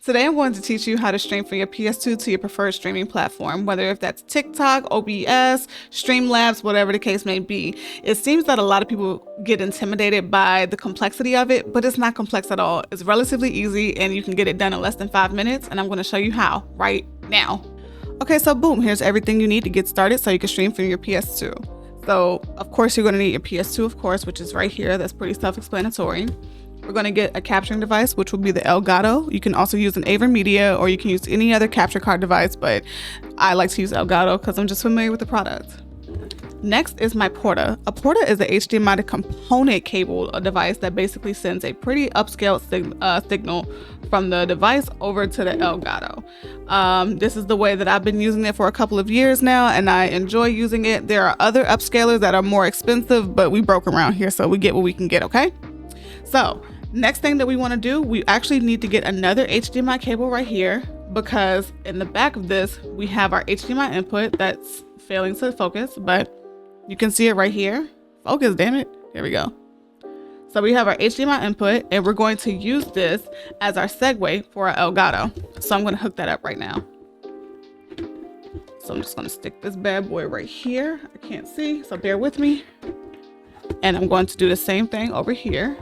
Today I'm going to teach you how to stream from your PS2 to your preferred streaming platform, whether if that's TikTok, OBS, Streamlabs, whatever the case may be. It seems that a lot of people get intimidated by the complexity of it, but it's not complex at all. It's relatively easy and you can get it done in less than 5 minutes, and I'm going to show you how right now. Okay, so boom, here's everything you need to get started so you can stream from your PS2. So of course you're going to need your PS2, of course, which is right here. That's pretty self-explanatory. We're going to get a capturing device, which will be the Elgato. You can also use an AverMedia, or you can use any other capture card device, but I like to use Elgato because I'm just familiar with the product. Next is my Porta. A Porta is a HDMI to component cable, a device that basically sends a pretty upscaled signal from the device over to the Elgato. This is the way that I've been using it for a couple of years now, and I enjoy using it. There are other upscalers that are more expensive, but we broke around here, so we get what we can get, okay? So next thing that we want to do, we actually need to get another HDMI cable right here, because in the back of this, we have our HDMI input that's failing to focus, but you can see it right here. Focus, damn it. There we go. So we have our HDMI input, and we're going to use this as our segue for our Elgato. So I'm going to hook that up right now. So I'm just going to stick this bad boy right here. I can't see, so bear with me. And I'm going to do the same thing over here.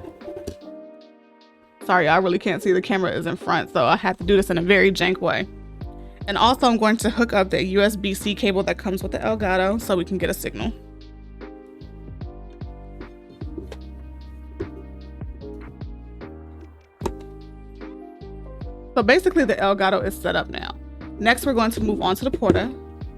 Sorry, I really can't see. The camera is in front, so I have to do this in a very jank way. And also I'm going to hook up the USB-C cable that comes with the Elgato so we can get a signal. So basically the Elgato is set up now. Next, we're going to move on to the Porta.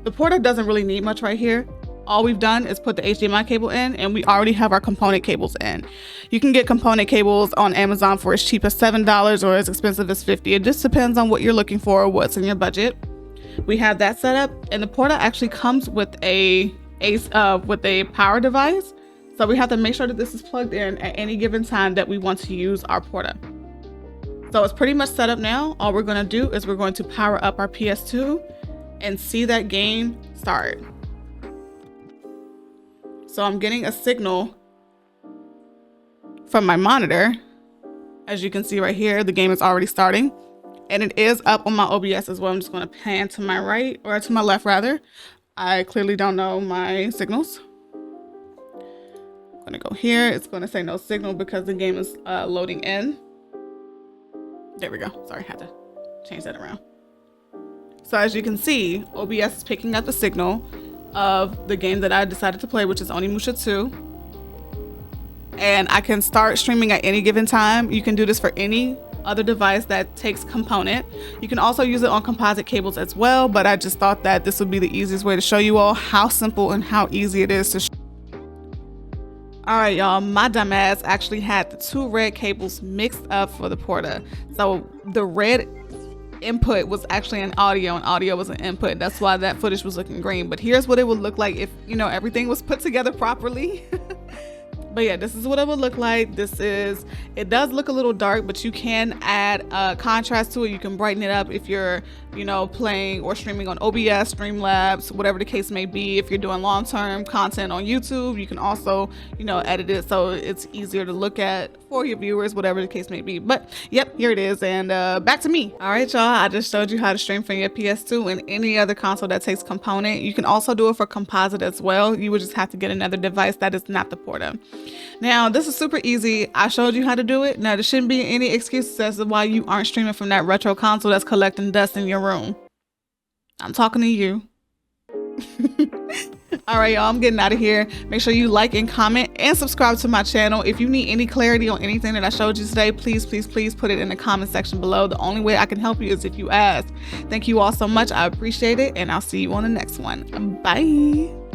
The Porta doesn't really need much right here. All we've done is put the HDMI cable in, and we already have our component cables in. You can get component cables on Amazon for as cheap as $7 or as expensive as $50. It just depends on what you're looking for or what's in your budget. We have that set up, and the Porta actually comes with a power device. So we have to make sure that this is plugged in at any given time that we want to use our Porta. So it's pretty much set up now. All we're going to do is we're going to power up our PS2 and see that game start. So I'm getting a signal from my monitor. As you can see right here, the game is already starting, and it is up on my OBS as well. I'm just going to pan to my right, or to my left rather. I clearly don't know my signals. I'm going to go here. It's going to say no signal because the game is loading in. There we go. Sorry, I had to change that around. So as you can see, OBS is picking up the signal of the game that I decided to play, which is Onimusha 2. And I can start streaming at any given time. You can do this for any other device that takes component. You can also use it on composite cables as well, but I just thought that this would be the easiest way to show you all how simple and how easy it is to All right, y'all, my dumb ass actually had the two red cables mixed up for the Porta. So the red input was actually an audio, and audio was an input. That's why that footage was looking green. But here's what it would look like if, you know, everything was put together properly. But yeah, this is what it would look like. It does look a little dark, but you can add contrast to it. You can brighten it up if you're, you know, playing or streaming on OBS, Streamlabs, whatever the case may be. If you're doing long-term content on YouTube, you can also, you know, edit it so it's easier to look at for your viewers, whatever the case may be. But yep, here it is. And back to me. All right, y'all, I just showed you how to stream from your PS2 and any other console that takes component. You can also do it for composite as well. You would just have to get another device that is not the Porta. Now, this is super easy. I showed you how to do it. Now, there shouldn't be any excuses as to why you aren't streaming from that retro console that's collecting dust in your room. I'm talking to you. All right, y'all, I'm getting out of here. Make sure you like and comment and subscribe to my channel. If you need any clarity on anything that I showed you today, please put it in the comment section below. The only way I can help you is if you ask. Thank you all so much. I appreciate it, and I'll see you on the next one. Bye.